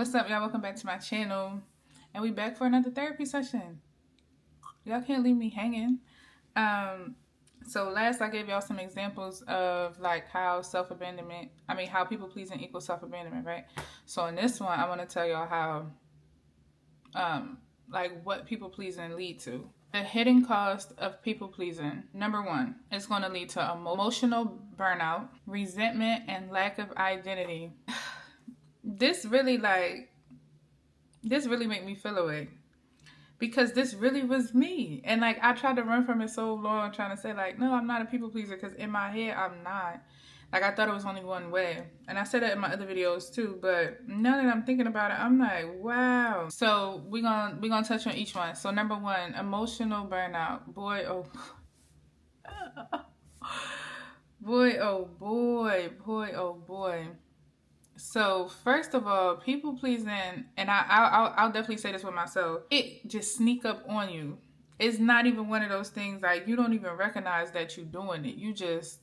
What's up, y'all? Welcome back to my channel. And we back for another therapy session. Y'all can't leave me hanging. So last I gave y'all some examples of like how how people pleasing equals self-abandonment, right? So in this one, I want to tell y'all how like what people pleasing lead to. The hidden cost of people pleasing. Number one, it's going to lead to emotional burnout, resentment, and lack of identity. This really made me feel away because this really was me. And like I tried to run from it so long, trying to say like, no, I'm not a people pleaser, because in my head I'm not. Like I thought it was only one way, and I said that in my other videos too. But now that I'm thinking about it, I'm like, wow. So we gonna touch on each one. So number one, emotional burnout. Boy, oh boy, oh boy, boy, oh boy. So first of all, people pleasing, and I'll definitely say this with myself. It just sneak up on you. It's not even one of those things like you don't even recognize that you're doing it. You just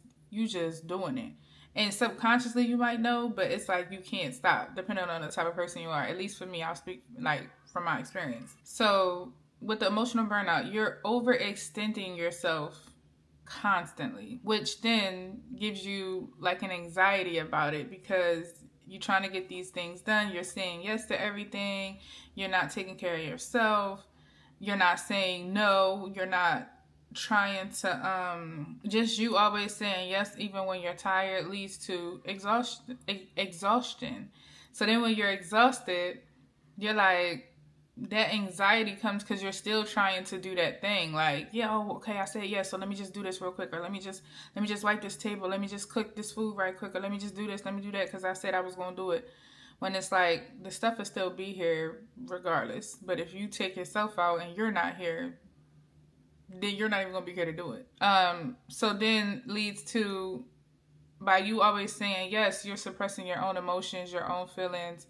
doing it, and subconsciously you might know, but it's like you can't stop depending on the type of person you are. At least for me, I'll speak like from my experience. So with the emotional burnout, you're overextending yourself constantly, which then gives you like an anxiety about it because you're trying to get these things done. You're saying yes to everything. You're not taking care of yourself. You're not saying no. You're not trying to just you always saying yes even when you're tired leads to exhaustion. So then when you're exhausted, you're like, that anxiety comes because you're still trying to do that thing. Like, yeah, oh, okay, I said yes, so let me just do this real quick, or let me just wipe this table, let me just cook this food right quick, or let me just do this, let me do that because I said I was gonna do it. When it's like the stuff will still be here regardless. But if you take yourself out and you're not here, then you're not even gonna be here to do it. So then leads to, by you always saying yes, you're suppressing your own emotions, your own feelings,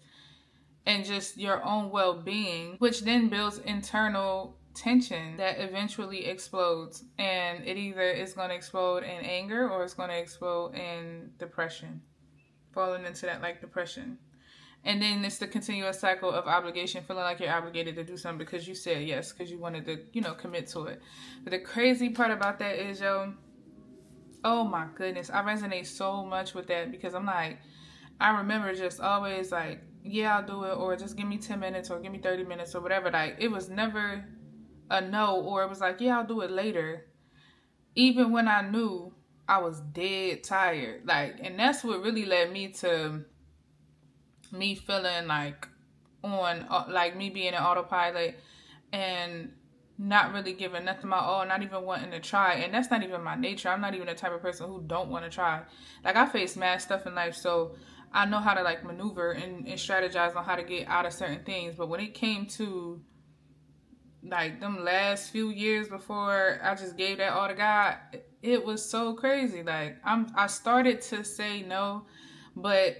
and just your own well-being, which then builds internal tension that eventually explodes. And it either is going to explode in anger or it's going to explode in depression, falling into that like depression. And then it's the continuous cycle of obligation, feeling like you're obligated to do something because you said yes, because you wanted to, commit to it. But the crazy part about that is, oh my goodness, I resonate so much with that because I'm like, I remember just always like, yeah, I'll do it, or just give me 10 minutes or give me 30 minutes or whatever. Like, it was never a no, or it was like, yeah, I'll do it later. Even when I knew I was dead tired. Like, and that's what really led me to me feeling like like me being an autopilot and not really giving nothing my all, not even wanting to try. And that's not even my nature. I'm not even the type of person who don't want to try. Like, I face mad stuff in life, so I know how to like maneuver and strategize on how to get out of certain things. But when it came to like them last few years before I just gave that all to God, it was so crazy. Like, I started to say no, but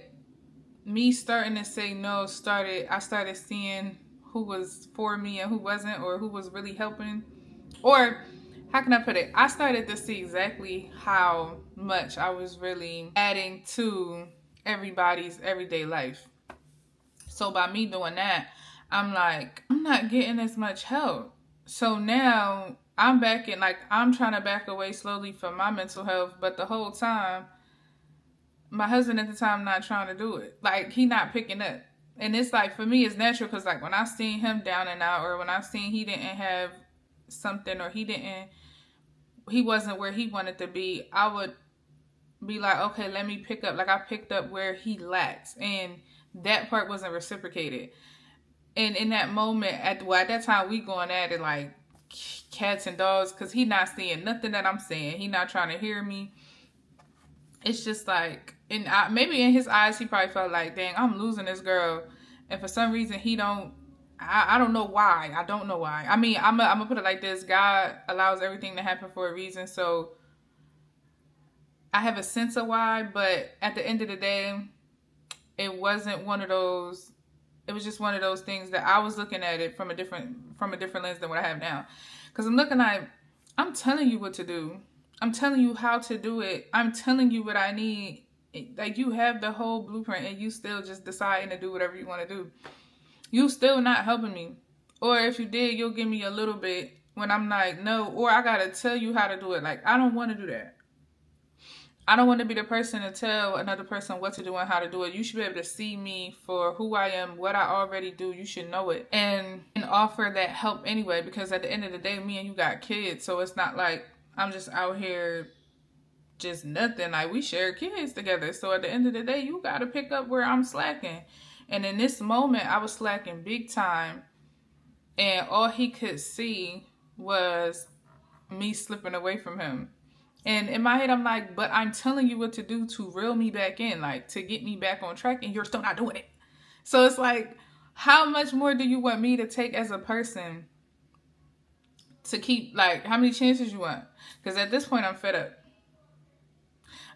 me starting to say no I started seeing who was for me and who wasn't, or who was really helping. Or how can I put it? I started to see exactly how much I was really adding to everybody's everyday life. So by me doing that, I'm like, I'm not getting as much help. So now I'm back in, like, I'm trying to back away slowly from my mental health, but the whole time my husband at the time not trying to do it. Like, he not picking up. And it's like, for me, it's natural because like when I seen him down and out, or when I seen he didn't have something, or he wasn't where he wanted to be, I would be like, okay, let me pick up. Like, I picked up where he lacks, and that part wasn't reciprocated. And in that moment, at that time, we going at it like cats and dogs, because he not seeing nothing that I'm saying. He not trying to hear me. It's just like, maybe in his eyes, he probably felt like, dang, I'm losing this girl. And for some reason, he don't, I don't know why. I don't know why. I mean, I'm going to put it like this. God allows everything to happen for a reason. So I have a sense of why, but at the end of the day, it wasn't one of those, it was just one of those things that I was looking at it from a different lens than what I have now. Because I'm looking like, I'm telling you what to do. I'm telling you how to do it. I'm telling you what I need. Like, you have the whole blueprint and you still just deciding to do whatever you want to do. You still not helping me. Or if you did, you'll give me a little bit when I'm like, no, or I gotta tell you how to do it. Like, I don't want to do that. I don't want to be the person to tell another person what to do and how to do it. You should be able to see me for who I am, what I already do. You should know it and offer that help anyway. Because at the end of the day, me and you got kids, so it's not like I'm just out here just nothing. Like, we share kids together. So at the end of the day, you got to pick up where I'm slacking. And in this moment, I was slacking big time. And all he could see was me slipping away from him. And in my head, I'm like, but I'm telling you what to do to reel me back in, like to get me back on track, and you're still not doing it. So it's like, how much more do you want me to take as a person to keep, like, how many chances you want? Because at this point, I'm fed up.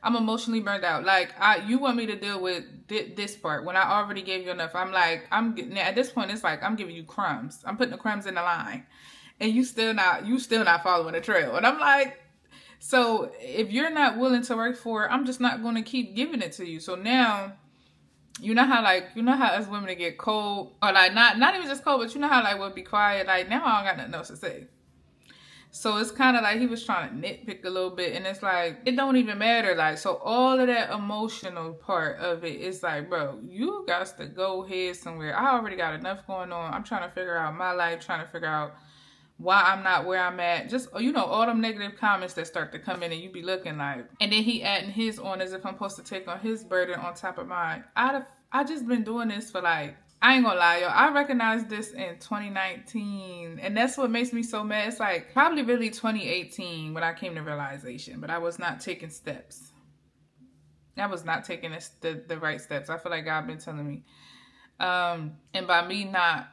I'm emotionally burned out. Like, you want me to deal with this part when I already gave you enough. I'm like, at this point, it's like I'm giving you crumbs. I'm putting the crumbs in the line, and you still not following the trail. And I'm like, so if you're not willing to work for it, I'm just not going to keep giving it to you. So now, you know how us women get cold, or like not even just cold, but you know how like we'll be quiet. Like, now I don't got nothing else to say. So it's kind of like he was trying to nitpick a little bit, and it's like, it don't even matter. Like, so all of that emotional part of it is like, bro, you got to go ahead somewhere. I already got enough going on. I'm trying to figure out my life, trying to figure out why I'm not where I'm at. Just, all them negative comments that start to come in, and you be looking like, and then he adding his on as if I'm supposed to take on his burden on top of mine. I just been doing this for like, I ain't gonna lie, y'all. I recognized this in 2019, and that's what makes me so mad. It's like probably really 2018 when I came to realization, but I was not taking steps. I was not taking the right steps. I feel like God been telling me, and by me not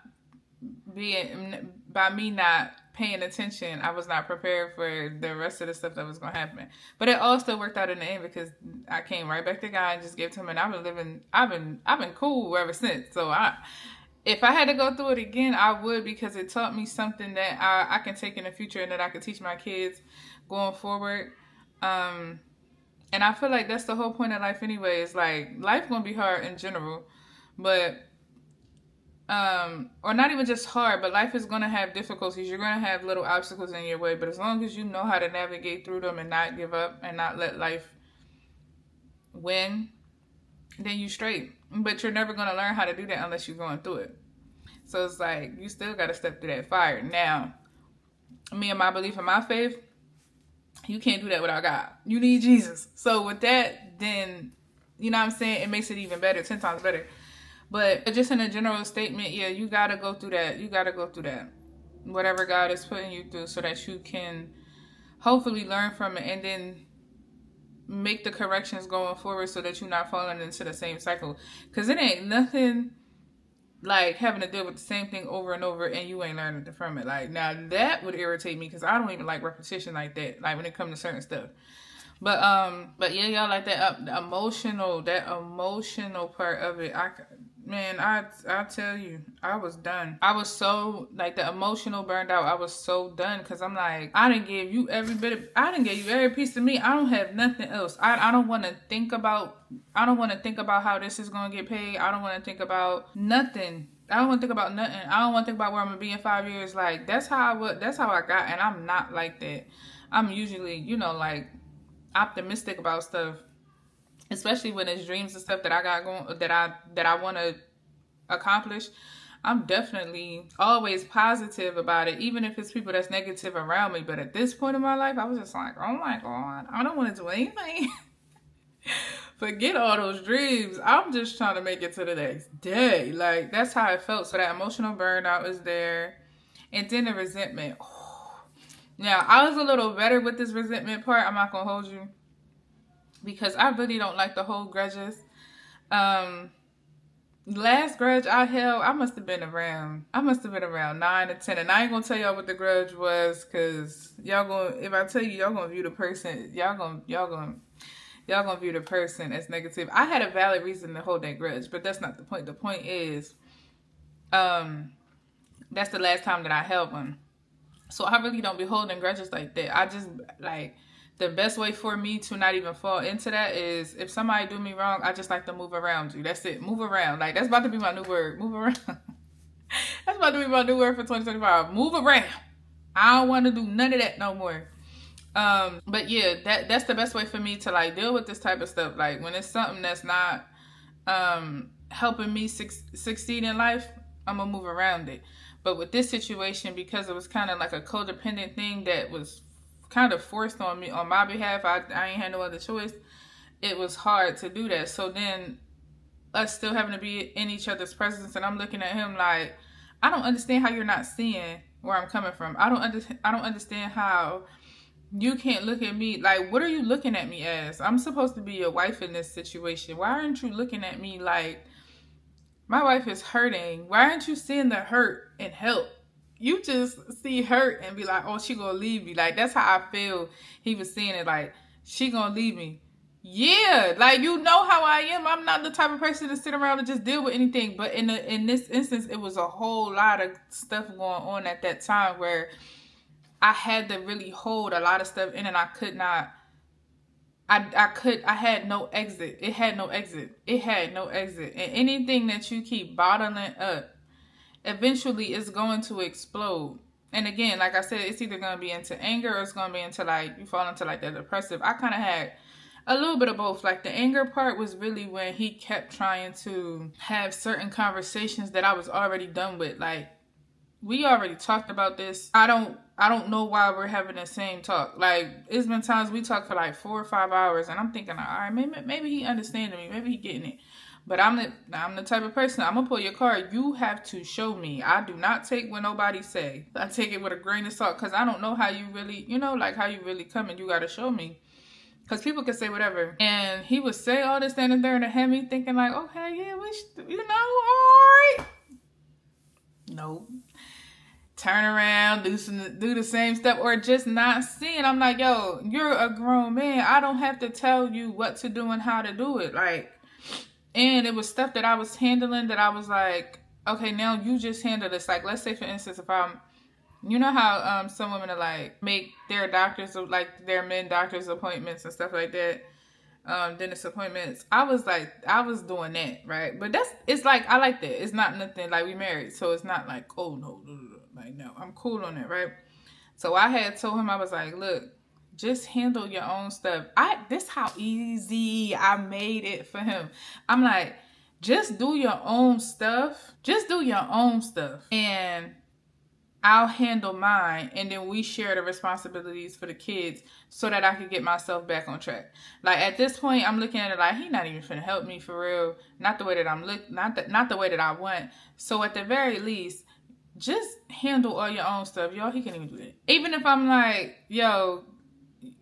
paying attention, I was not prepared for the rest of the stuff that was going to happen. But it all still worked out in the end, because I came right back to God and just gave to him, and I've been cool ever since. So if I had to go through it again, I would, because it taught me something that I can take in the future and that I can teach my kids going forward. And I feel like that's the whole point of life anyway. Is like, life gonna be hard in general, but or not even just hard, but life is going to have difficulties. You're going to have little obstacles in your way, but as long as you know how to navigate through them and not give up and not let life win, then you straight. But you're never going to learn how to do that unless you're going through it. So it's like, you still got to step through that fire. Now, me and my belief in my faith, you can't do that without God. You need Jesus. So with that, then, you know what I'm saying? It makes it even better, 10 times better. But just in a general statement, yeah, you got to go through that. You got to go through that. Whatever God is putting you through, so that you can hopefully learn from it and then make the corrections going forward, so that you're not falling into the same cycle. Because it ain't nothing like having to deal with the same thing over and over and you ain't learning from it. Like, now that would irritate me, because I don't even like repetition like that, like when it comes to certain stuff. But yeah, y'all, like that emotional part of it. I tell you, I was done. I was so, like, the emotional burned out. I was so done, because I'm like, I didn't give you every piece of me. I don't have nothing else. I don't want to think about how this is going to get paid. I don't want to think about nothing. I don't want to think about nothing. I don't want to think about where I'm going to be in 5 years. Like, that's how I got, and I'm not like that. I'm usually, like, optimistic about stuff, especially when it's dreams and stuff that I got going, that I want to accomplish. I'm definitely always positive about it, even if it's people that's negative around me. But at this point in my life, I was just like, oh my God, I don't want to do anything. Forget all those dreams. I'm just trying to make it to the next day. Like, that's how I felt. So that emotional burnout is there. And then the resentment. Now, I was a little better with this resentment part. I'm not going to hold you, because I really don't like the whole grudges. Last grudge I held, I must have been around 9 or 10. And I ain't going to tell y'all what the grudge was, because if I tell you, y'all going to view the person, y'all going to view the person as negative. I had a valid reason to hold that grudge, but that's not the point. The point is, that's the last time that I held one. So I really don't be holding grudges like that. I just, like, the best way for me to not even fall into that is, if somebody do me wrong, I just like to move around you. That's it. Move around. Like, that's about to be my new word. Move around. about to be my new word for 2025. Move around. I don't want to do none of that no more. But yeah, that's the best way for me to like deal with this type of stuff. Like when it's something that's not helping me succeed in life, I'm gonna move around it. But with this situation, because it was kind of like a codependent thing that was kind of forced on me on my behalf, I ain't had no other choice. It was hard to do that. So then us still having to be in each other's presence, and I'm looking at him like, I don't understand how you're not seeing where I'm coming from. I don't understand how you can't look at me like, what are you looking at me as? I'm supposed to be your wife in this situation. Why aren't you looking at me like my wife is hurting? Why aren't you seeing the hurt and help? You just see hurt and be like, oh, she gonna leave me. Like, that's how I feel he was seeing it, like, she gonna leave me. Yeah, like, you know how I am. I'm not the type of person to sit around and just deal with anything. But in this instance, it was a whole lot of stuff going on at that time where I had to really hold a lot of stuff in, and I could not. I had no exit. It had no exit. And anything that you keep bottling up, eventually it's going to explode. And again, like I said, it's either going to be into anger or it's going to be into like, you fall into like that depressive. I kind of had a little bit of both. Like the anger part was really when he kept trying to have certain conversations that I was already done with. Like, we already talked about this. I don't know why we're having the same talk. Like, it's been times we talk for like 4 or 5 hours, and I'm thinking, all right, maybe he understanding me, maybe he getting it. But I'm the type of person, I'm gonna pull your card. You have to show me. I do not take what nobody say. I take it with a grain of salt, because I don't know how you really, like how you really come, and you gotta show me. Because people can say whatever. And he would say all this standing there and had me thinking like, okay, yeah, all right. Nope. Turn around, do the same stuff, or just not seeing. I'm like, yo, you're a grown man. I don't have to tell you what to do and how to do it. Like, and it was stuff that I was handling that I was like, okay, now you just handle this. Like, let's say for instance, if you know how some women are like make their doctors, like their men doctors appointments and stuff like that, dentist appointments. I was doing that, right? But it's like, I like that. It's not nothing like we married, so it's not like, oh no, like no, I'm cool on that, right? So I had told him, I was like, look, just handle your own stuff. This how easy I made it for him. I'm like, just do your own stuff. Just do your own stuff. And I'll handle mine, and then we share the responsibilities for the kids so that I can get myself back on track. Like, at this point, I'm looking at it like, he not even finna help me for real. Not the way that not the way that I want. So at the very least, just handle all your own stuff. Y'all, he can't even do that. Even if I'm like, yo,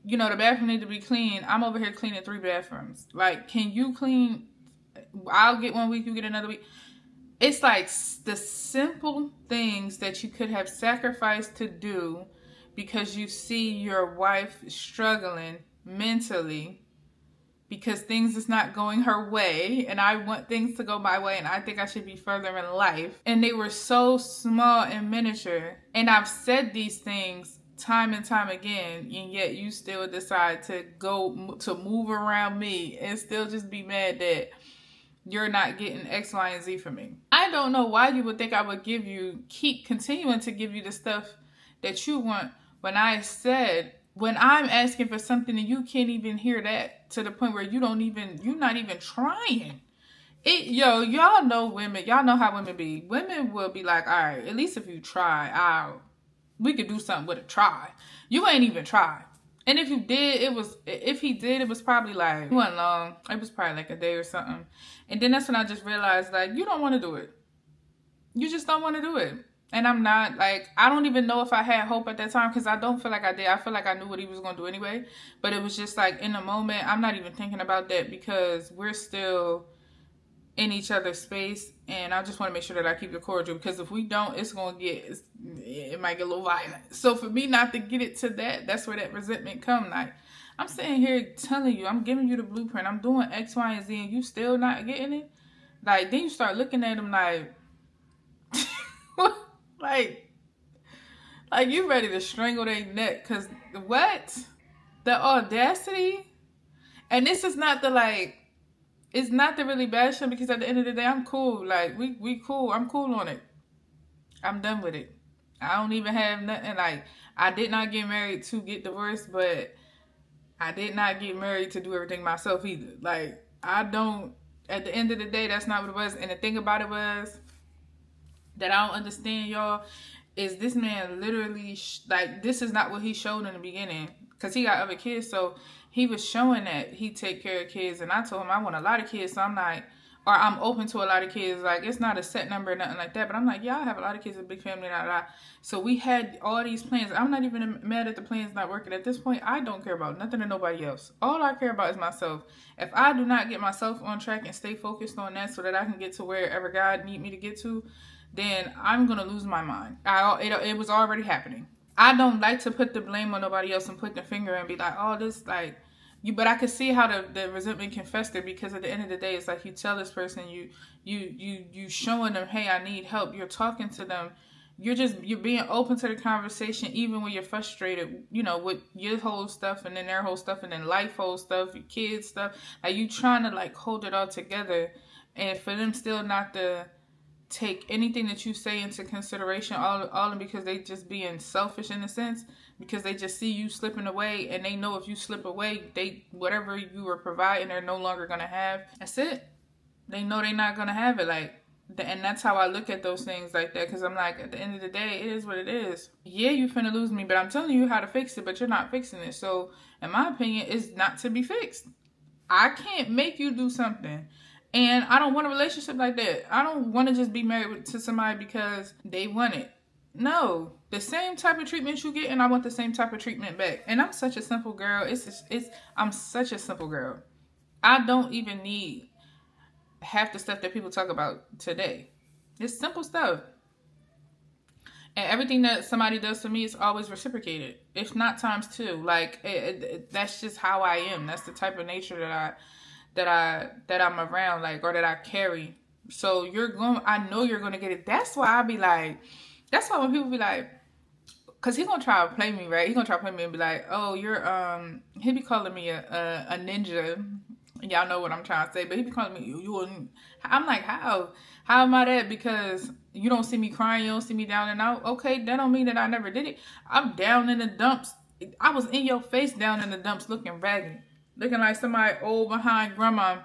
the bathroom need to be clean. I'm over here cleaning 3 bathrooms. Like, can you clean? I'll get 1 week, you get another week. It's like the simple things that you could have sacrificed to do because you see your wife struggling mentally because things is not going her way, and I want things to go my way, and I think I should be further in life. And they were so small and miniature. And I've said these things time and time again, and yet you still decide to move around me and still just be mad that you're not getting X, Y, and Z from me. I don't know why you would think I would keep continuing to give you the stuff that you want when I'm asking for something and you can't even hear that, to the point where you're not even trying. Y'all know women, y'all know how women be. Women will be like, all right, at least if you try, we could do something with a try. You ain't even try. And if he did, it was probably like, it wasn't long. It was probably like a day or something. And then that's when I just realized, like, you don't want to do it. You just don't want to do it. And I'm not, like, I don't even know if I had hope at that time, because I don't feel like I did. I feel like I knew what he was going to do anyway. But it was just like, in the moment, I'm not even thinking about that, because we're still in each other's space. And I just want to make sure that I keep it cordial, because if we don't, it might get a little violent. So for me not to get it to that, that's where that resentment comes. Like, I'm sitting here telling you, I'm giving you the blueprint, I'm doing X, Y, and Z, and you still not getting it. Like, then you start looking at him like, like you ready to strangle their neck. Because what? The audacity? And this is not it's not the really bad shit, because at the end of the day, I'm cool. Like, we cool. I'm cool on it. I'm done with it. I don't even have nothing. Like, I did not get married to get divorced, but I did not get married to do everything myself either. Like, I don't, at the end of the day, that's not what it was. And the thing about it was that I don't understand, y'all, is this man literally, like, this is not what he showed in the beginning. Because he got other kids, so he was showing that he take care of kids. And I told him I want a lot of kids, so I'm like, or I'm open to a lot of kids. Like, it's not a set number or nothing like that. But I'm like, yeah, I have a lot of kids, a big family, da, da. So we had all these plans. I'm not even mad at the plans not working. At this point, I don't care about nothing or nobody else. All I care about is myself. If I do not get myself on track and stay focused on that so that I can get to wherever God need me to get to, then I'm going to lose my mind. It was already happening. I don't like to put the blame on nobody else and put the finger and be like, oh, this, like, you, but I could see how the resentment can fester, because at the end of the day, it's like you tell this person, you showing them, hey, I need help. You're talking to them. You're being open to the conversation, even when you're frustrated, you know, with your whole stuff and then their whole stuff and then life whole stuff, your kids stuff. Like, you trying to, like, hold it all together, and for them still not to take anything that you say into consideration, all because they just being selfish in a sense, because they just see you slipping away, and they know if you slip away, they, whatever you were providing, they're no longer gonna have. That's it. They know they're not gonna have it. Like, and that's how I look at those things like that, because I'm like, at the end of the day, it is what it is. Yeah, you finna lose me, but I'm telling you how to fix it, but you're not fixing it. So in my opinion, it's not to be fixed. I can't make you do something. And I don't want a relationship like that. I don't want to just be married to somebody because they want it. No, the same type of treatment you get, and I want the same type of treatment back. And I'm such a simple girl. I'm such a simple girl. I don't even need half the stuff that people talk about today. It's simple stuff. And everything that somebody does to me is always reciprocated. If not times two. Like, that's just how I am. That's the type of nature that I'm around, like, or that I carry. So I know you're gonna get it. That's why that's why when people be like, cause he gonna try to play me, right? He gonna try to play me and be like, oh, you're he be calling me a ninja. Y'all know what I'm trying to say, but he be calling me you. I'm like, how am I that? Because you don't see me crying, you don't see me down and out. Okay, that don't mean that I never did it. I'm down in the dumps. I was in your face down in the dumps, looking ragged. Looking like somebody old behind grandma,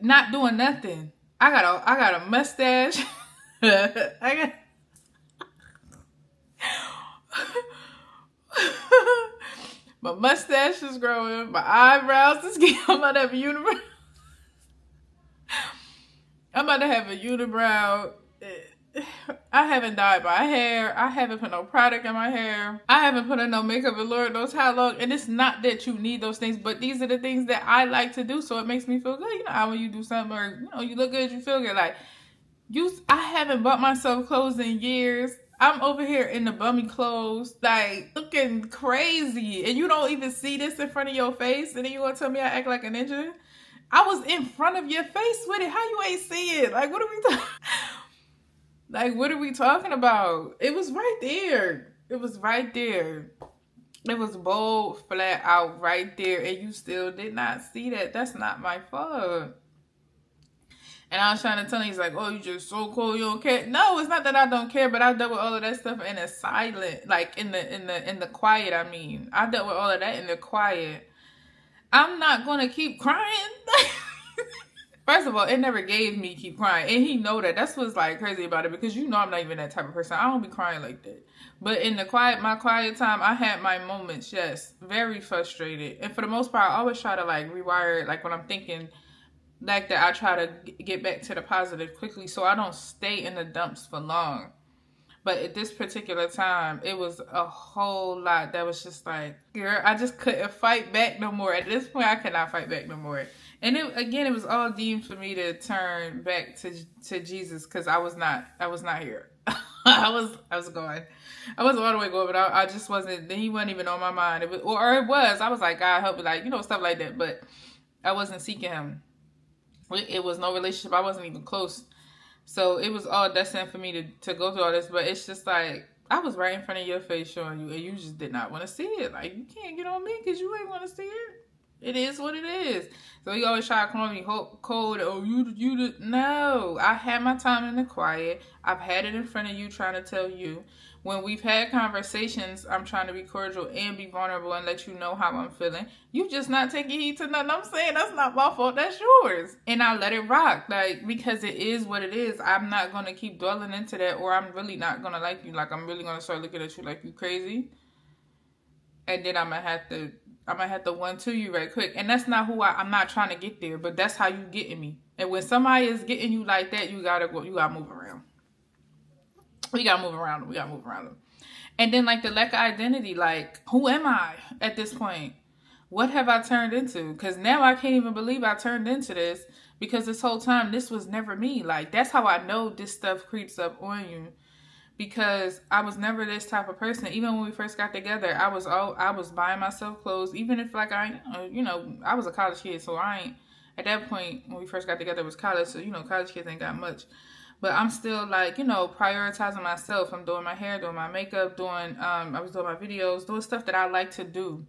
not doing nothing. I got a mustache. My mustache is growing. My eyebrows is getting. I'm about to have a unibrow. I'm about to have a unibrow. I haven't dyed my hair. I haven't put no product in my hair. I haven't put on no makeup in Lord knows how long. And it's not that you need those things, but these are the things that I like to do, so it makes me feel good. You know how when you do something, or you look good, you feel good. Like, I haven't bought myself clothes in years. I'm over here in the bummy clothes, like, looking crazy. And you don't even see this in front of your face, and then you want to tell me I act like a ninja? I was in front of your face with it. How you ain't see it? Like, what are we talking? Like, what are we talking about? It was right there. It was right there. It was bold, flat out right there, and you still did not see that. That's not my fault. And I was trying to tell him, he's like, oh, you just so cool, you don't care. No, it's not that I don't care, but I dealt with all of that stuff in a silent, like in the quiet. I mean, I dealt with all of that in the quiet. I'm not gonna keep crying. First of all, it never gave me keep crying. And he know that. That's what's like crazy about it, because I'm not even that type of person. I don't be crying like that. But in my quiet time, I had my moments, yes. Very frustrated. And for the most part, I always try to like rewire it. Like when I'm thinking like that, I try to get back to the positive quickly so I don't stay in the dumps for long. But at this particular time, it was a whole lot that was just like, girl, I just couldn't fight back no more. At this point, I cannot fight back no more. And it was all deemed for me to turn back to Jesus, because I was not here. I was going. I wasn't all the way going, but I just wasn't. He wasn't even on my mind. It was. I was like, God help me, like, stuff like that. But I wasn't seeking him. It was no relationship. I wasn't even close. So it was all destined for me to go through all this. But it's just like, I was right in front of your face showing you, and you just did not want to see it. Like, you can't get on me because you ain't want to see it. It is what it is. So you always try to call me cold. Oh, no. I had my time in the quiet. I've had it in front of you trying to tell you. When we've had conversations, I'm trying to be cordial and be vulnerable and let you know how I'm feeling. You just not taking heed to nothing I'm saying. That's not my fault. That's yours. And I let it rock. Like, because it is what it is. I'm not going to keep dwelling into that, or I'm really not going to like you. Like, I'm really going to start looking at you like you crazy. And then I'm gonna have to 1-2 you right quick. And that's not who I'm not trying to get there, but that's how you getting me. And when somebody is getting you like that, you gotta move around. We gotta move around them. And then like the lack of identity, like, who am I at this point? What have I turned into? Because now I can't even believe I turned into this, because this whole time this was never me. Like, that's how I know this stuff creeps up on you. Because I was never this type of person. Even when we first got together, I was buying myself clothes. Even if like I was a college kid, so I ain't, at that point when we first got together it was college, so college kids ain't got much. But I'm still like, prioritizing myself. I'm doing my hair, doing my makeup, I was doing my videos, doing stuff that I like to do.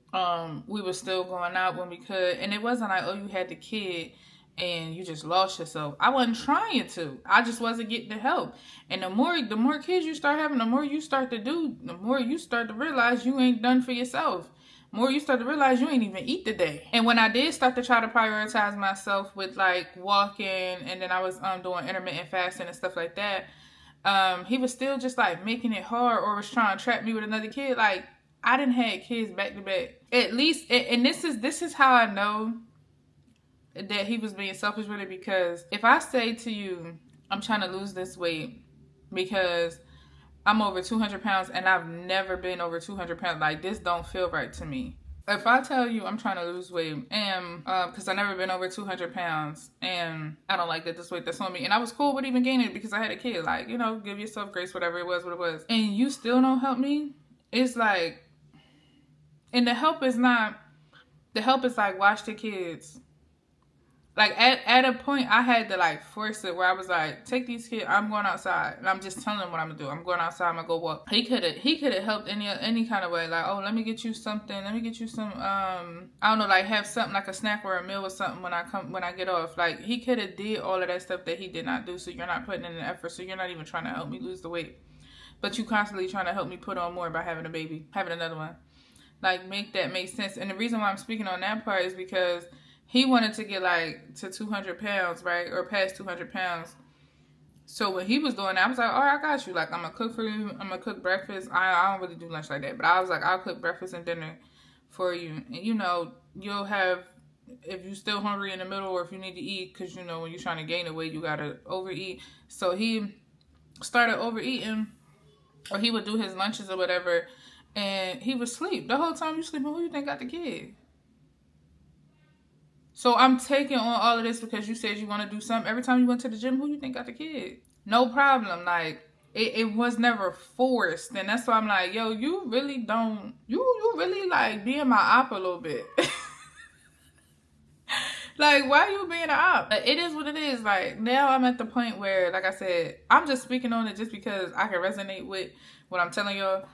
We were still going out when we could, and it wasn't like, oh, you had the kid and you just lost yourself. I wasn't trying to. I just wasn't getting the help. And the more kids you start having, the more you start to do, the more you start to realize you ain't done for yourself. The more you start to realize you ain't even eat today. And when I did start to try to prioritize myself with like walking, and then I was doing intermittent fasting and stuff like that, he was still just like making it hard, or was trying to trap me with another kid. Like, I didn't have kids back to back. At least, and this is how I know that he was being selfish with it. Because if I say to you, I'm trying to lose this weight because I'm over 200 pounds and I've never been over 200 pounds, like, this don't feel right to me. If I tell you I'm trying to lose weight and because I've never been over 200 pounds and I don't like that this weight that's on me, and I was cool with even gaining it because I had a kid, like, give yourself grace, whatever it was, and you still don't help me, it's like, and the help is like, watch the kids. Like, at a point, I had to, like, force it, where I was like, take these kids, I'm going outside. And I'm just telling them what I'm going to do. I'm going outside, I'm going to go walk. He could have helped any kind of way. Like, oh, let me get you something. Let me get you some, I don't know, like, have something, like a snack or a meal or something when I get off. Like, he could have did all of that stuff that he did not do. So you're not putting in the effort. So you're not even trying to help me lose the weight. But you constantly trying to help me put on more by having a baby, having another one. Like, make that make sense. And the reason why I'm speaking on that part is because he wanted to get like to 200 pounds, right? Or past 200 pounds. So when he was doing that, I was like, all right, I got you. Like, I'm going to cook for you. I'm going to cook breakfast. I don't really do lunch like that. But I was like, I'll cook breakfast and dinner for you. And, you'll have, if you're still hungry in the middle, or if you need to eat, because, when you're trying to gain the weight, you got to overeat. So he started overeating, or he would do his lunches or whatever, and he would sleep. The whole time you sleeping, who you think got the kid? So I'm taking on all of this because you said you want to do something. Every time you went to the gym, who you think got the kid? No problem. Like, it was never forced. And that's why I'm like, yo, you really don't, you really like being my op a little bit. Like, why are you being an op? It is what it is. Like, now I'm at the point where, like I said, I'm just speaking on it just because I can resonate with what I'm telling y'all.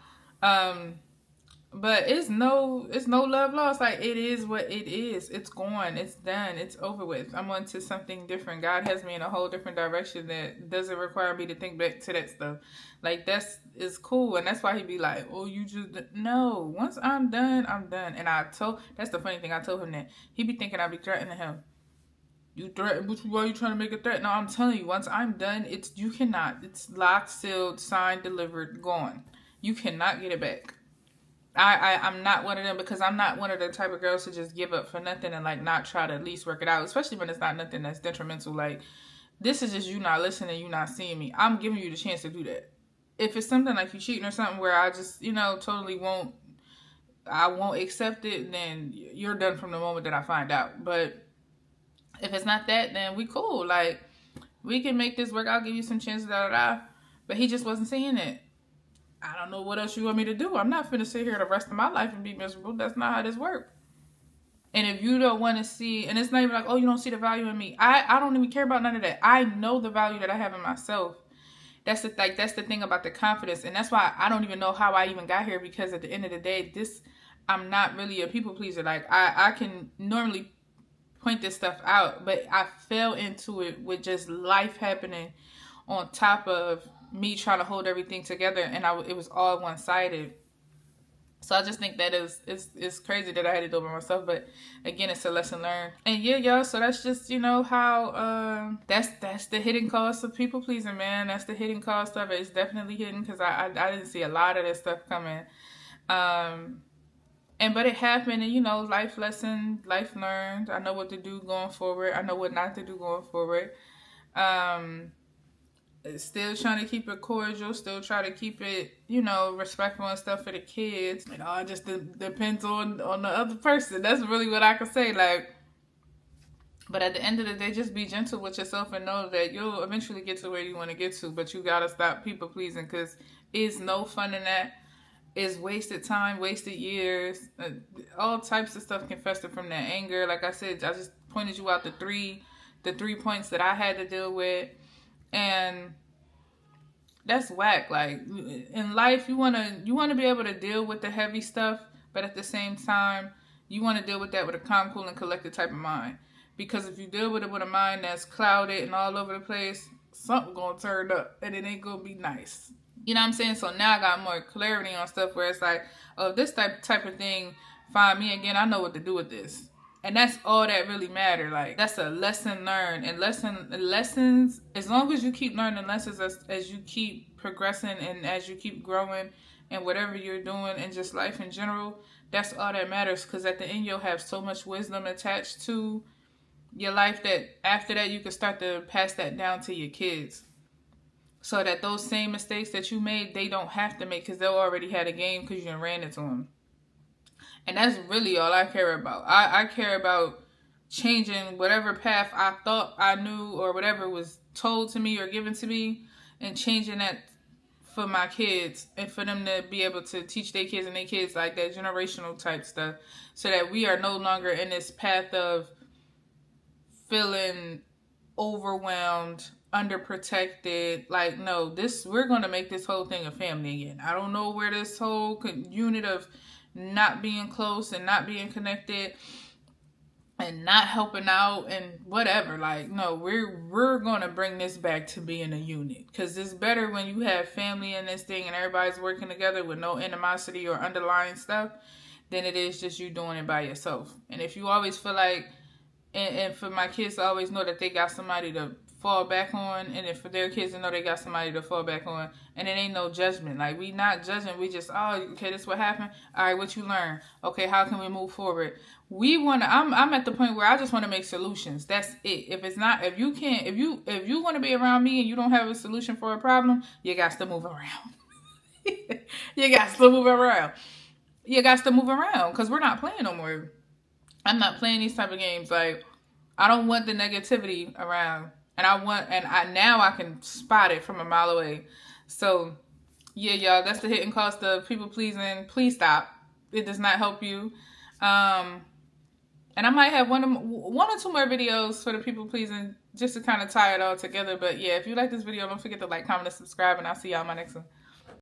But it's no love lost. Like, it is what it is. It's gone. It's done. It's over with. I'm on to something different. God has me in a whole different direction that doesn't require me to think back to that stuff. Like, is cool. And that's why he be like, oh, you just, no. Once I'm done, I'm done. And that's the funny thing. I told him that. He be thinking I be threatening him. You threaten, why are you trying to make a threat? No, I'm telling you, once I'm done, you cannot. It's locked, sealed, signed, delivered, gone. You cannot get it back. I'm not one of them, because I'm not one of the type of girls to just give up for nothing and like not try to at least work it out, especially when it's not nothing that's detrimental. Like, this is just you not listening, you not seeing me. I'm giving you the chance to do that. If it's something like you cheating or something where I just, totally won't accept it, then you're done from the moment that I find out. But if it's not that, then we cool. Like, we can make this work. I'll give you some chances, But he just wasn't seeing it. I don't know what else you want me to do. I'm not finna sit here the rest of my life and be miserable. That's not how this works. And if you don't want to see, and it's not even like, oh, you don't see the value in me. I don't even care about none of that. I know the value that I have in myself. That's the thing about the confidence. And that's why I don't even know how I even got here, because at the end of the day, I'm not really a people pleaser. Like I can normally point this stuff out, but I fell into it with just life happening on top of me trying to hold everything together, and it was all one-sided. So I just think that it's crazy that I had to do it by myself, but again, it's a lesson learned. And yeah, y'all, so that's just, you know, how that's the hidden cost of people pleasing, man. That's the hidden cost of it. It's definitely hidden, because I didn't see a lot of this stuff coming. But it happened, and, you know, life lesson, life learned. I know what to do going forward. I know what not to do going forward. Still trying to keep it cordial, still try to keep it, you know, respectful and stuff for the kids. It all just depends on the other person. That's really what I can say. Like, but at the end of the day, just be gentle with yourself and know that you'll eventually get to where you want to get to. But you gotta stop people pleasing, because it's no fun in that. It's wasted time, wasted years. All types of stuff can fester from that anger. Like I said, I just pointed you out the three points that I had to deal with, and that's whack. Like, in life, you wanna be able to deal with the heavy stuff, but at the same time, you want to deal with that with a calm, cool, and collected type of mind. Because if you deal with it with a mind that's clouded and all over the place, something gonna turn up, and it ain't gonna be nice. You know what I'm saying? So now I got more clarity on stuff where it's like, oh, this type of thing find me again, I know what to do with this. And that's all that really matter. Like, that's a lesson learned. And lessons, as long as you keep learning lessons, as you keep progressing and as you keep growing and whatever you're doing and just life in general, that's all that matters. Because at the end, you'll have so much wisdom attached to your life that after that, you can start to pass that down to your kids. So that those same mistakes that you made, they don't have to make, because they'll already had a game because you ran into them. And that's really all I care about. I care about changing whatever path I thought I knew or whatever was told to me or given to me, and changing that for my kids and for them to be able to teach their kids and their kids, like that generational type stuff, so that we are no longer in this path of feeling overwhelmed, underprotected. Like, no, we're going to make this whole thing a family again. I don't know where this whole unit of not being close and not being connected and not helping out and whatever, like, no, we're going to bring this back to being a unit, because it's better when you have family in this thing and everybody's working together with no animosity or underlying stuff than it is just you doing it by yourself. And if you always feel like, and for my kids to always know that they got somebody to fall back on, and if for their kids to know they got somebody to fall back on, and it ain't no judgment. Like, we not judging, we just, oh, okay, this what happened. All right, what you learn? Okay, how can we move forward? I'm at the point where I just want to make solutions. That's it. If it's not, if you want to be around me and you don't have a solution for a problem, you got to move around. You got to move around. You got to move around, because we're not playing no more. I'm not playing these type of games. Like, I don't want the negativity around. And now I can spot it from a mile away. So, yeah, y'all, that's the hidden cost of people pleasing. Please stop. It does not help you. And I might have one or two more videos for the people pleasing, just to kind of tie it all together. But yeah, if you like this video, don't forget to like, comment, and subscribe, and I'll see y'all in my next one.